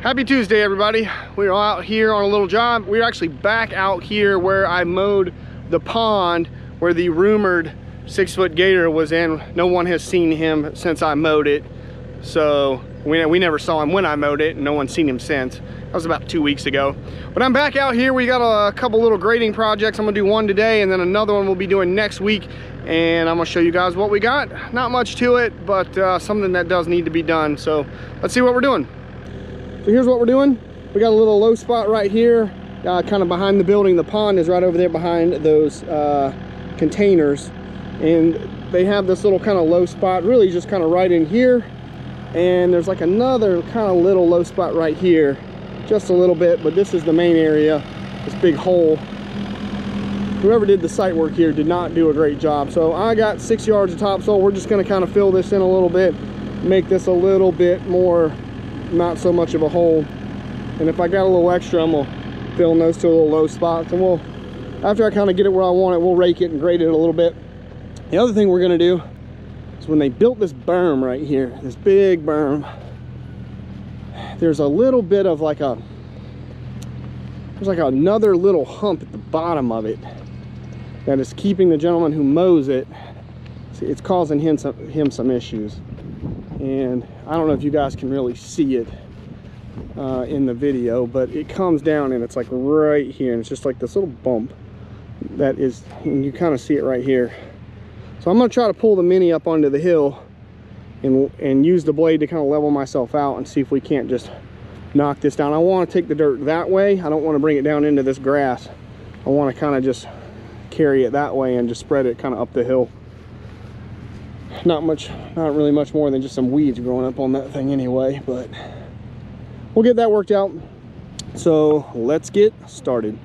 Happy Tuesday, everybody. We're out here on a little job. We're actually back out here where I mowed the pond where the rumored 6-foot gator was in. No one has seen him since I mowed it. So we never saw him when I mowed it, and no one's seen him since. That was about 2 weeks ago. But I'm back out here. We got a couple little grading projects. I'm gonna do one today, and then another one we'll be doing next week. And I'm gonna show you guys what we got. Not much to it, but something that does need to be done. So let's see what we're doing. So here's what we're doing. We got a little low spot right here, kind of behind the building. The pond is right over there behind those containers. And they have this little kind of low spot, really just kind of right in here. And there's like another kind of little low spot right here, just a little bit, but this is the main area, this big hole. Whoever did the site work here did not do a great job. So I got 6 yards of topsoil. We're just gonna kind of fill this in a little bit, make this a little bit more, not so much of a hole. And if I got a little extra, I'm gonna fill in those two little low spots, and after I kind of get it where I want it, we'll rake it and grade it a little bit. The other thing we're gonna do is, when they built this berm right here, this big berm, there's a little bit of like there's like another little hump at the bottom of it that is keeping the gentleman who mows it, it's causing him some issues. And I don't know if you guys can really see it in the video, but it comes down and it's like right here, and it's just like this little bump that is, and you kind of see it right here. So I'm going to try to pull the Mini up onto the hill and use the blade to kind of level myself out and see if we can't just knock this down. I want to take the dirt that way. I don't want to bring it down into this grass. I want to kind of just carry it that way and just spread it kind of up the hill. Not really much more than just some weeds growing up on that thing anyway, but we'll get that worked out. So let's get started.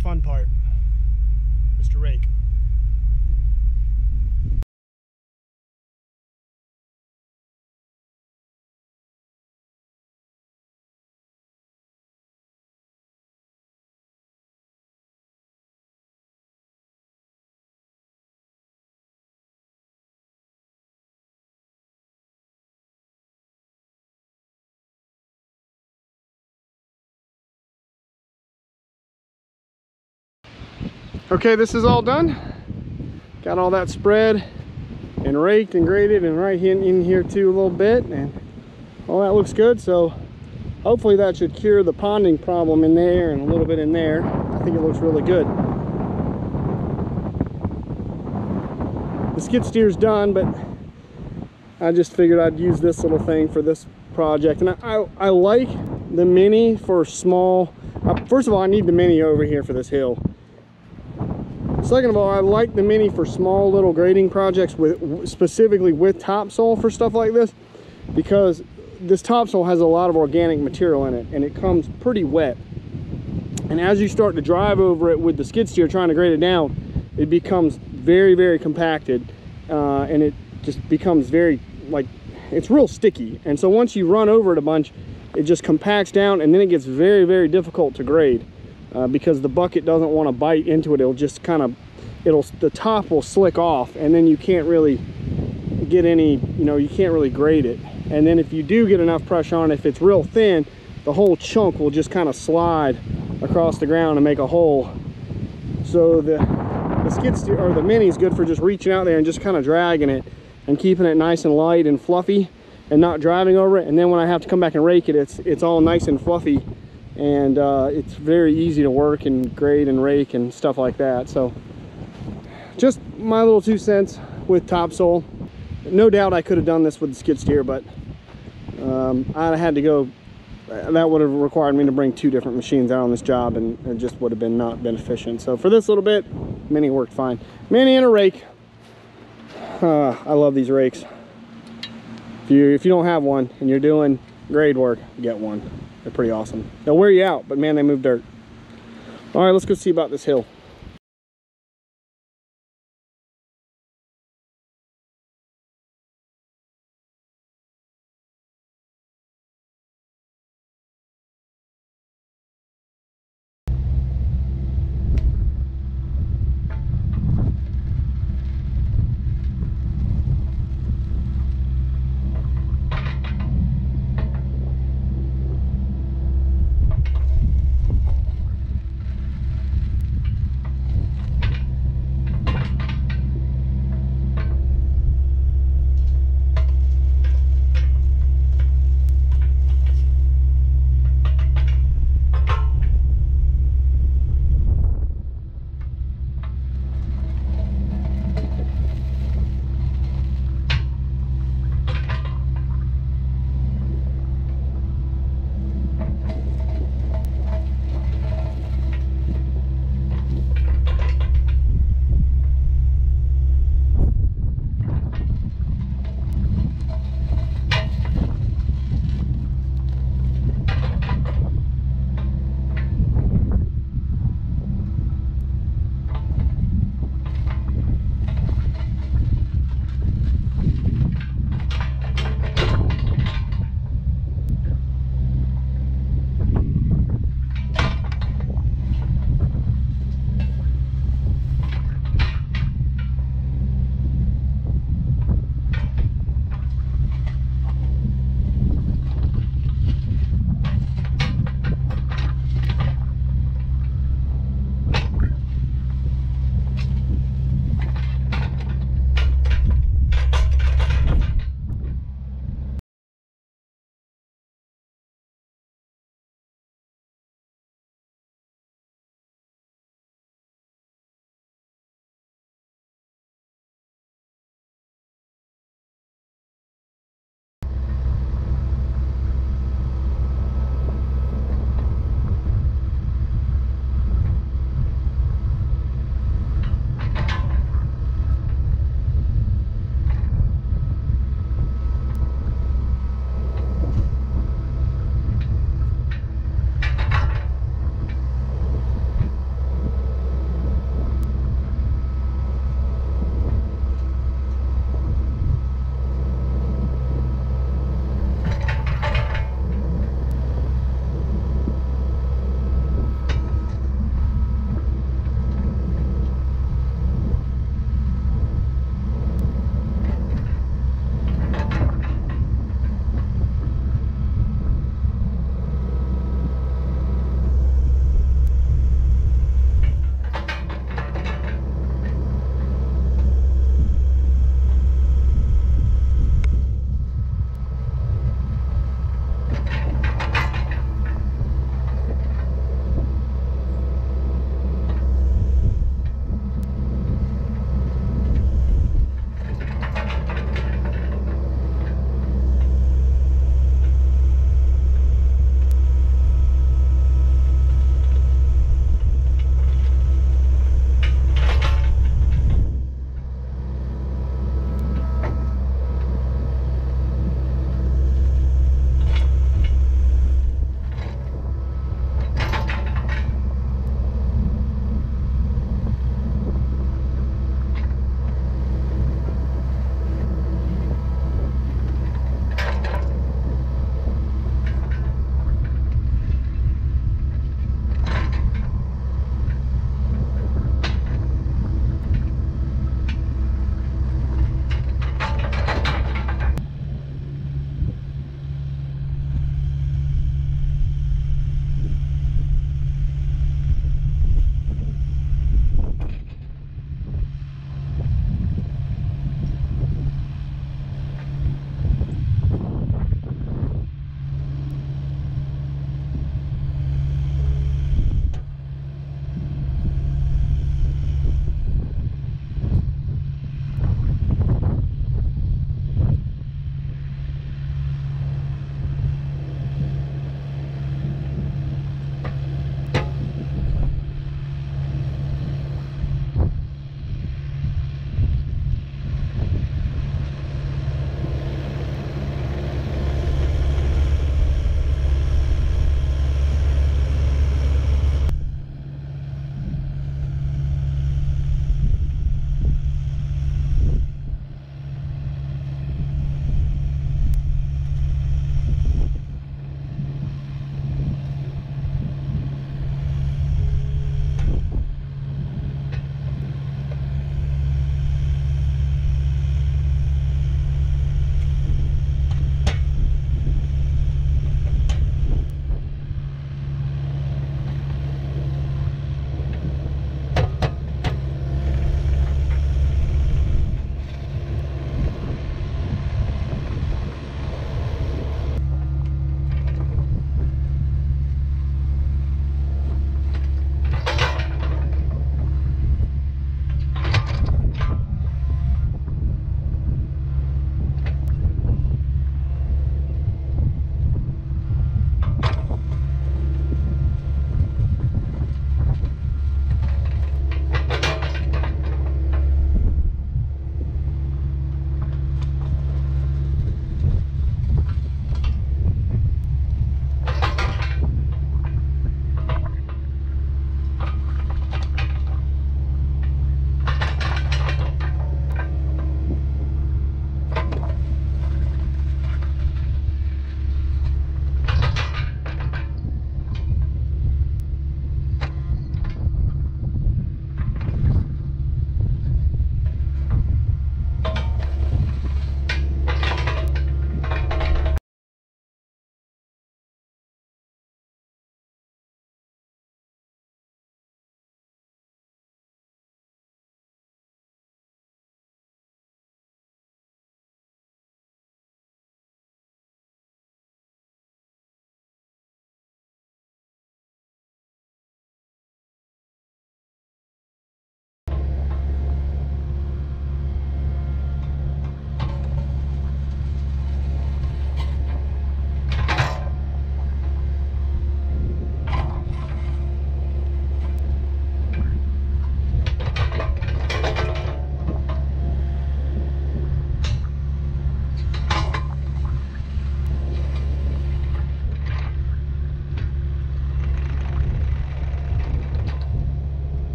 fun part, Mr. Rake. Okay, this is all done. Got all that spread and raked and graded, and right in here too a little bit, and all that looks good. So hopefully that should cure the ponding problem in there and a little bit in there. I think it looks really good. The skid steer's done, but I just figured I'd use this little thing for this project. And I like the Mini for small. First of all, I need the Mini over here for this hill. Second of all, I like the Mini for small little grading projects, specifically with topsoil for stuff like this, because this topsoil has a lot of organic material in it and it comes pretty wet. And as you start to drive over it with the skid steer trying to grade it down, it becomes very, very compacted, and it just becomes very, like, it's real sticky. And so once you run over it a bunch, it just compacts down, and then it gets very, very difficult to grade. Because the bucket doesn't want to bite into it. It'll just kind of, the top will slick off, and then you can't really get any, you can't really grade it. And then if you do get enough pressure on it, if it's real thin, the whole chunk will just kind of slide across the ground and make a hole. So the skid steer, or the Mini, is good for just reaching out there and just kind of dragging it and keeping it nice and light and fluffy and not driving over it. And then when I have to come back and rake it, it's all nice and fluffy. And it's very easy to work and grade and rake and stuff like that. So just my little 2 cents with topsoil. No doubt I could have done this with the skid steer, but I had to go, that would have required me to bring 2 different machines out on this job, and it just would have been not been efficient. So for this little bit, Mini worked fine. Mini and a rake. I love these rakes. If you don't have one and you're doing grade work, get one. They're pretty awesome. They'll wear you out, but man, they move dirt. All right, let's go see about this hill.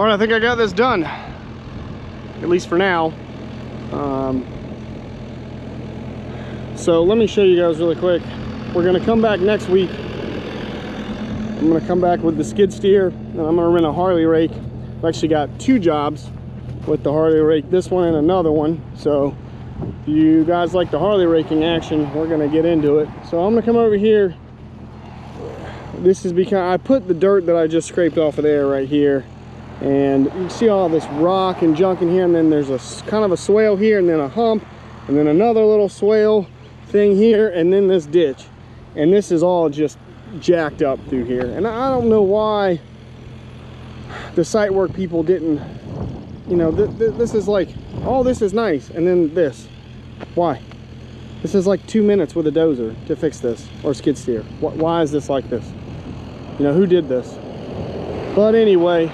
All right, I think I got this done, at least for now. So let me show you guys really quick. We're gonna come back next week. I'm gonna come back with the skid steer, and I'm gonna rent a Harley rake. I've actually got 2 jobs with the Harley rake, this one and another one. So if you guys like the Harley raking action, we're gonna get into it. So I'm gonna come over here. This is because I put the dirt that I just scraped off of there right here, and you can see all this rock and junk in here, and then there's a kind of a swale here, and then a hump, and then another little swale thing here, and then this ditch. And this is all just jacked up through here, and I don't know why the site work people didn't, you know, this is like, all this is nice, and then this, why? This is like 2 minutes with a dozer to fix this, or skid steer. Why is this like this? You know, who did this? But anyway,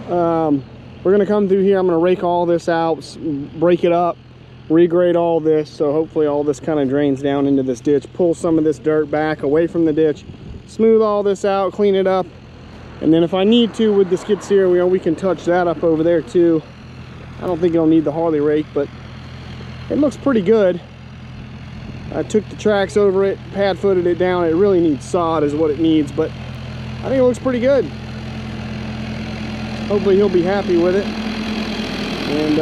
we're gonna come through here. I'm gonna rake all this out, break it up, regrade all this, so hopefully all this kind of drains down into this ditch, pull some of this dirt back away from the ditch, smooth all this out, clean it up, and then if I need to with the skid steer, we can touch that up over there too. I don't think it'll need the Harley rake, but it looks pretty good. I took the tracks over it, pad footed it down. It really needs sod is what it needs, but I think it looks pretty good. Hopefully he'll be happy with it. And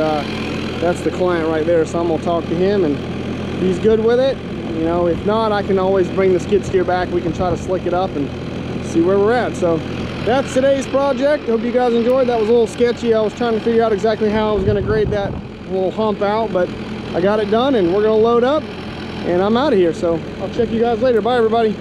that's the client right there, so I'm gonna talk to him, and if he's good with it, you know, if not, I can always bring the skid steer back. We can try to slick it up and see where we're at. So that's today's project. Hope you guys enjoyed. That was a little sketchy. I was trying to figure out exactly how I was gonna grade that little hump out, but I got it done, and we're gonna load up, and I'm out of here. So I'll check you guys later. Bye, everybody.